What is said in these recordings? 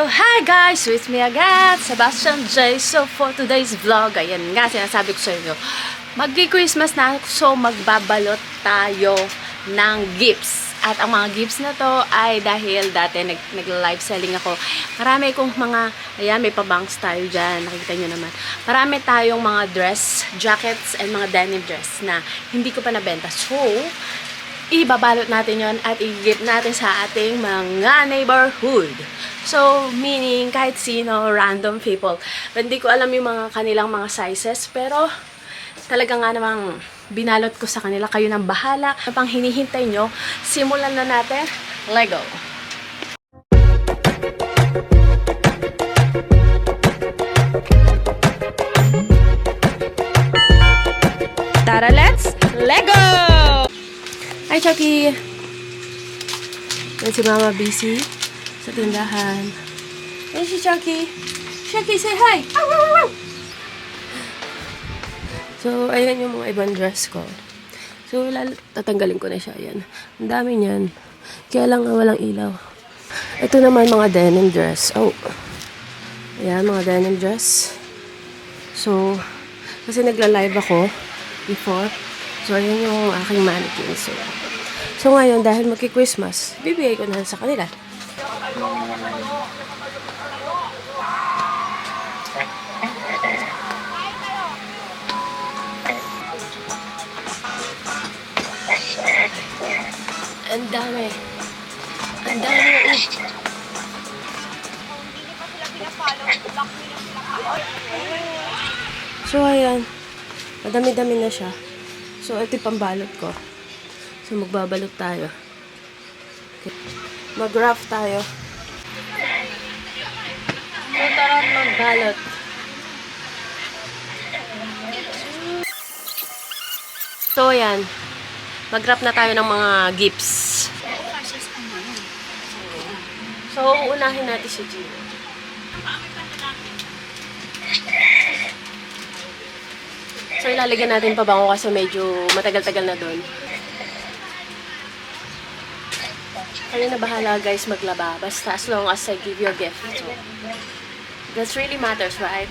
So, hi guys! With me again, Sebastian J. So, for today's vlog, ayan nga, sinasabi ko sa inyo, magki-Christmas na, so magbabalot tayo ng gifts. At ang mga gifts na to ay dahil dati nag-live selling ako. Marami kong mga, ayan, may pabangs tayo dyan, nakikita nyo naman. Marami tayong mga dress, jackets, and mga denim dress na hindi ko pa nabenta. So, ibabalot natin yon at i-gift natin sa ating mga neighborhood. So, meaning, kahit sino, random people. Hindi ko alam yung mga kanilang mga sizes, pero talaga nga namang binalot ko sa kanila. Kayo nang bahala. Ano pang hinihintay nyo? Simulan na natin. Lego! Tara, let's Lego! Hi, Chucky! Yan si Mama busy sa tindahan. Yan si Chucky. Chucky, say hi! So, ayan yung mga ibang dress ko. So, tatanggalin ko na siya. Ayan. Ang dami niyan. Kaya lang walang ilaw. Ito naman mga denim dress. Oh. Ayan, mga denim dress. So, kasi nagla-live ako before. So, ayan yung aking mannequin. So ngayon, dahil magki-Christmas, bibigay ko na sa kanila. Ang dami. Ang dami. So, ayan. Madami-dami na siya. So, ito yung pambalot ko. So, magbabalot tayo. Okay. Mag-wrap tayo. So, tara magbalot. So, ayan. Mag-wrap na tayo ng mga gifts. So, unahin natin si Gino. So, ilalagyan natin pabango kasi medyo matagal-tagal na doon. Kayo na bahala guys maglaba. Basta as long as I give you a gift. So, that really matters, right?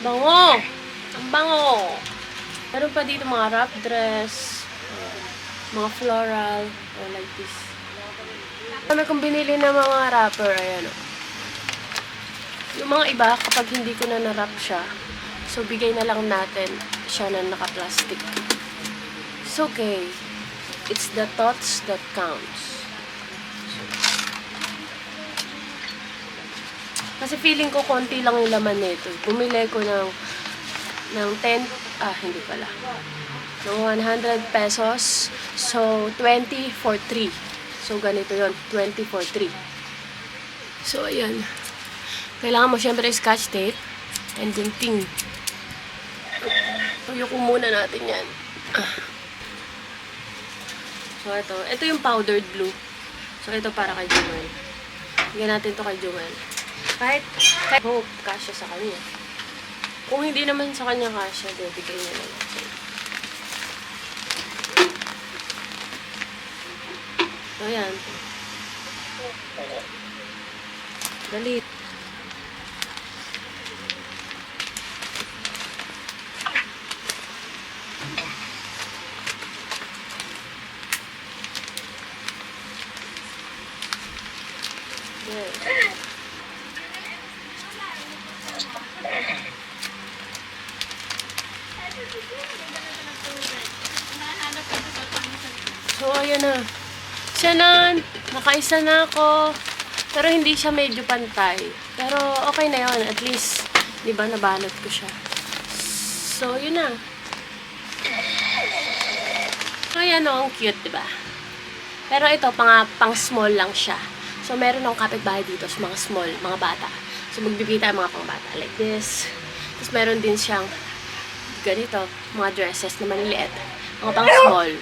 Bango! Ang bango! Meron pa dito mga wrap dress, mga floral, or like this. Kami kung binili ng mga wrapper, ayan o. Yung mga iba, kapag hindi ko na na-wrap siya, so bigay na lang natin siya na naka-plastic. It's okay. It's the thoughts that counts. Kasi feeling ko konti lang yung laman nito. Bumili ko ng 10, hindi pala. Ng 100 pesos. So, 20 for 3. So, ganito yon 20 for 3. So, ayan. Kailangan mo syempre scotch tape and gunting. Tuyo ko muna natin yan. So, ito yung powdered blue. So, ito para kay Joel. Bigyan natin to kay Joel. Kahit hope kasya sa kanya. Kung hindi naman sa kanya kasya, bigay niya na natin. So, ayan. Dalit. So, ayan na. Siya na. Nakaisa na ako. Pero hindi siya medyo pantay. Pero okay na yun. At least, di ba, nabalot ko siya. So, yun na. So, ayan o. Ang cute, di ba? Pero ito, pang small lang siya. So, meron akong kapitbahay dito sa mga small, mga bata. So, magbibigay tayo mga pang bata. Like this. Tapos, meron din siyang ganito. Mga dresses na maliliit. Mga pang small.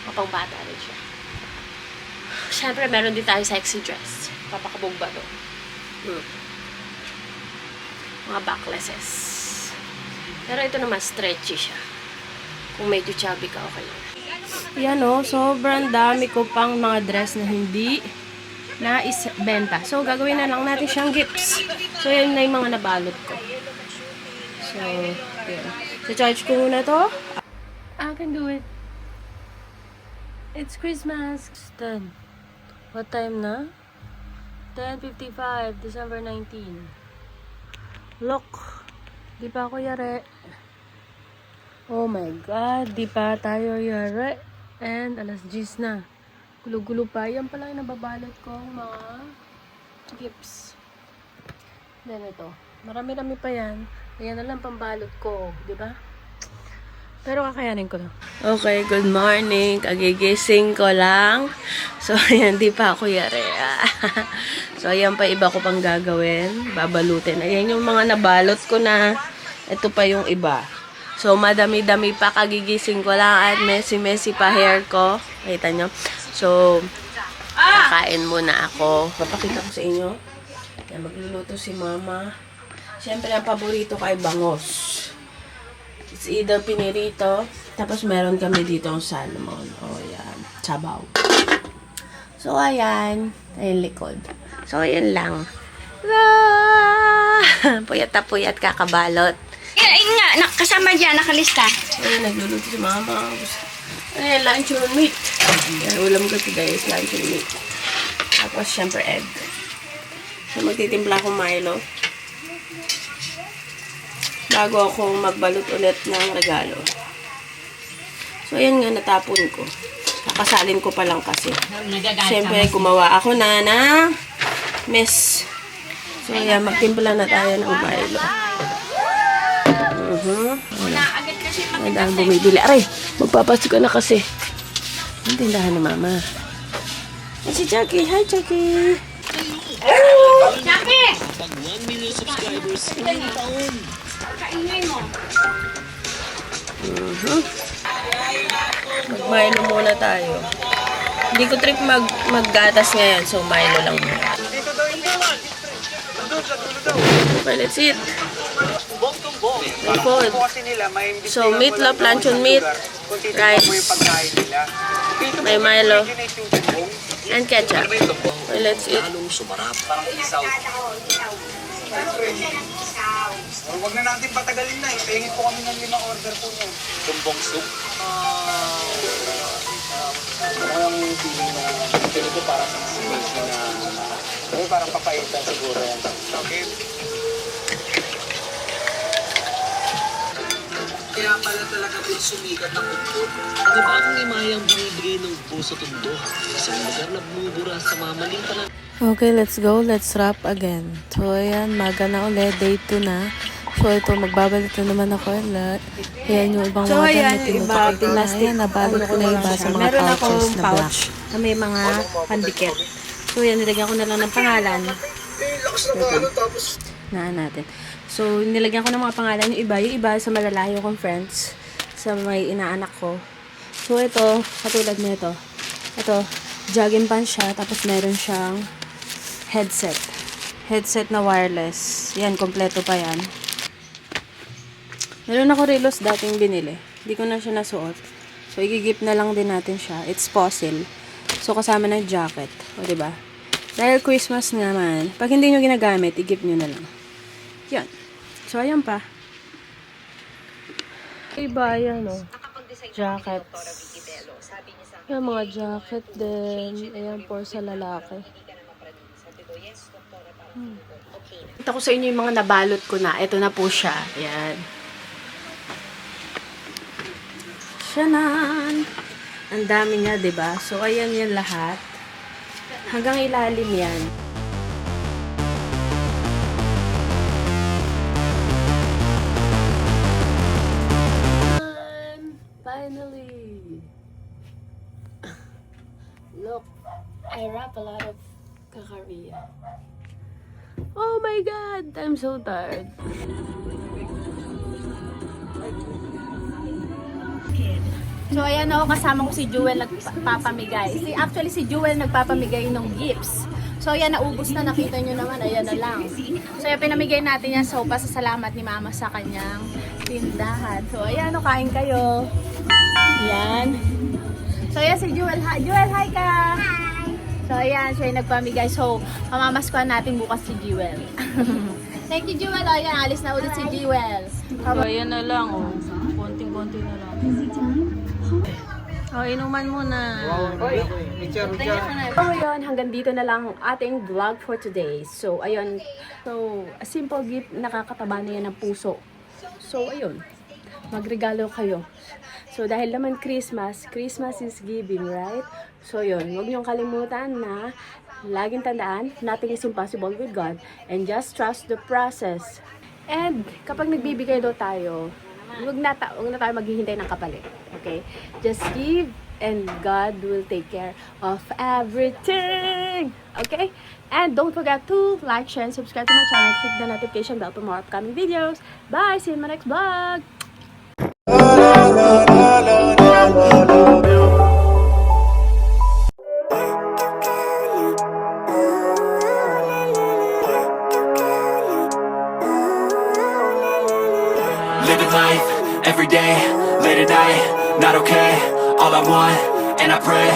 Mga pang bata rin siya. Siyempre, meron din tayo sexy dress. Papakabog ba to? Mga backlesses. Pero ito naman, stretchy siya. Kung medyo chubby ka, okay. Yan o, sobrang dami ko pang mga dress na hindi na benta. So, gagawin na lang natin siyang gifts. So, yan na yung mga nabalot ko. So, yun. So, charge ko muna to. I can do it. It's Christmas. 10. What time na? 10:55, December 19. Look. Di pa ako yare. Oh my God. Di pa tayo yare. And alas 10 na. Gulo-gulo pa. Yan pala yung nababalot kong mga gifts. Then ito. Marami-rami pa yan. Ayan na lang pambalot ko. Diba? Pero kakayanin ko na. Okay, good morning. Kagigising ko lang. So, ayan, di pa ako yari. So, ayan pa iba ko pang gagawin. Babalutin. Ayan yung mga nabalot ko na. Ito pa yung iba. So, madami-dami pa. Kagigising ko lang. At messy-messy pa hair ko. Kita nyo? So, kakain muna ako. Papakita ko sa inyo. Ayan, magluluto si mama. Siyempre, ang paborito ko ay bangos. It's either pinirito, tapos meron kami dito ang salmon. O, yan. Sabaw. So, ayan. Ay, likod. So, ayan lang. Puyat na puyat kakabalot. Ayun nga, kasama dyan, nakalista. Ayan, nagluluto si mama. Ayan, luncheon meat. Ayan, ulam ko today is luncheon meat. Tapos, syempre, egg. So, magtitimpla akong Milo. Bago ako magbalot ulit ng regalo. So, ayan nga, natapon ko. Kakasalin ko pa lang kasi. Siyempre, gumawa ako na mess. So, ayan, magtimpla na tayo ng Milo. Ayan, ang bumibili. Aray, magpapasok ka na kasi. Ang tindahan ni mama. Ay, si Chucky. Hi, Chucky. Jackie! Pag 1 million subscribers, ilang taon? Kaingay mo. Mag-Milo muna tayo. Hindi ko trip maggatas ngayon, so Milo lang muna. Okay, let's eat. Food. So, meatloaf, luncheon meat, rice, may Milo, and ketchup. Okay, let's eat. Lalong sumarap. Huwag na natin patagalin na. Ipahingit po kami ng 5 order po niya. Tumbong soup. Ano yung feeling na feeling ko para sa space na parang papaitan siguro yan. Okay. Kaya pala talaga din sumikat ang umpot. Ano ba ang imayang binibigay ng buo sa tundo? Isang lugar na bumubura sa mamaling talang. Okay, let's go. Let's wrap again. So, ayan, maga na ulit. Day 2 na. So, ito, magbabalit na naman ako ulit. Ayan yung ibang mga damit. Ayan, nabalot ko na iba sa mga pouches na black. Na may mga pandikit. So, ayan, nilagyan ko na lang ng pangalan. Naan natin. So, nilagyan ko ng mga pangalan. Yung iba sa malalayo kong friends. Sa may inaanak ko. So, ito, katulad nito. Ito, jogging pants siya. Tapos, meron siyang headset. Headset na wireless. Yan, kompleto pa yan. Meron ako relos dating binili. Hindi ko na siya nasuot. So, igigip na lang din natin siya. It's fossil. So, kasama ng jacket. O, diba? Dahil Christmas naman, pag hindi nyo ginagamit, igip nyo na lang. Yan. So, ayan pa. Iba, yan, o. Jackets. Yan, mga jacket din. Ayan, for sa lalaki. Ito ko sa inyo yung mga nabalot ko na. Ito na po siya. Ayan. Shanan! Ang dami niya, diba? So, ayan yan lahat. Hanggang ilalim yan. Finally! Look, I wrap a lot of kakaria. Oh my God! I'm so tired. So, ayan ako, kasama ko si Jewel nagpapamigay. Actually, si Jewel nagpapamigay ng gifts. So, ayan, naubos na. Nakita nyo naman, ayan na lang. So, ayan, pinamigay natin yan. So, pasasalamat ni Mama sa kanyang tindahan. So, ayan, kain kayo. Yan. So, ayan si Jewel. Hi, Jewel, hi ka! Hi! So, ayan, siya yung nagpamigay. So, mamamaskuhan natin bukas si Jewel. Thank you, Jewel. O, ayan, alis na ulit si Jewel. So, ayan na lang, oh. Konting-konti na lang. Oh, inuman muna. Hoy, picture. So, ayun, hanggang dito na lang ang ating vlog for today. So, ayun. So, a simple gift, nakakataba na yan ng puso. So, ayun. Magregalo kayo. So, dahil naman Christmas is giving, right? So, yun. Huwag niyong kalimutan na laging tandaan, nothing is impossible with God. And just trust the process. And, kapag nagbibigay daw tayo, huwag na tayo maghihintay ng kapalit. Okay? Just give and God will take care of everything. Okay? And don't forget to like, share, and subscribe to my channel. Click the notification bell for more upcoming videos. Bye! See you in my next vlog! Living life, every day, late at night, not okay. All I want, and I pray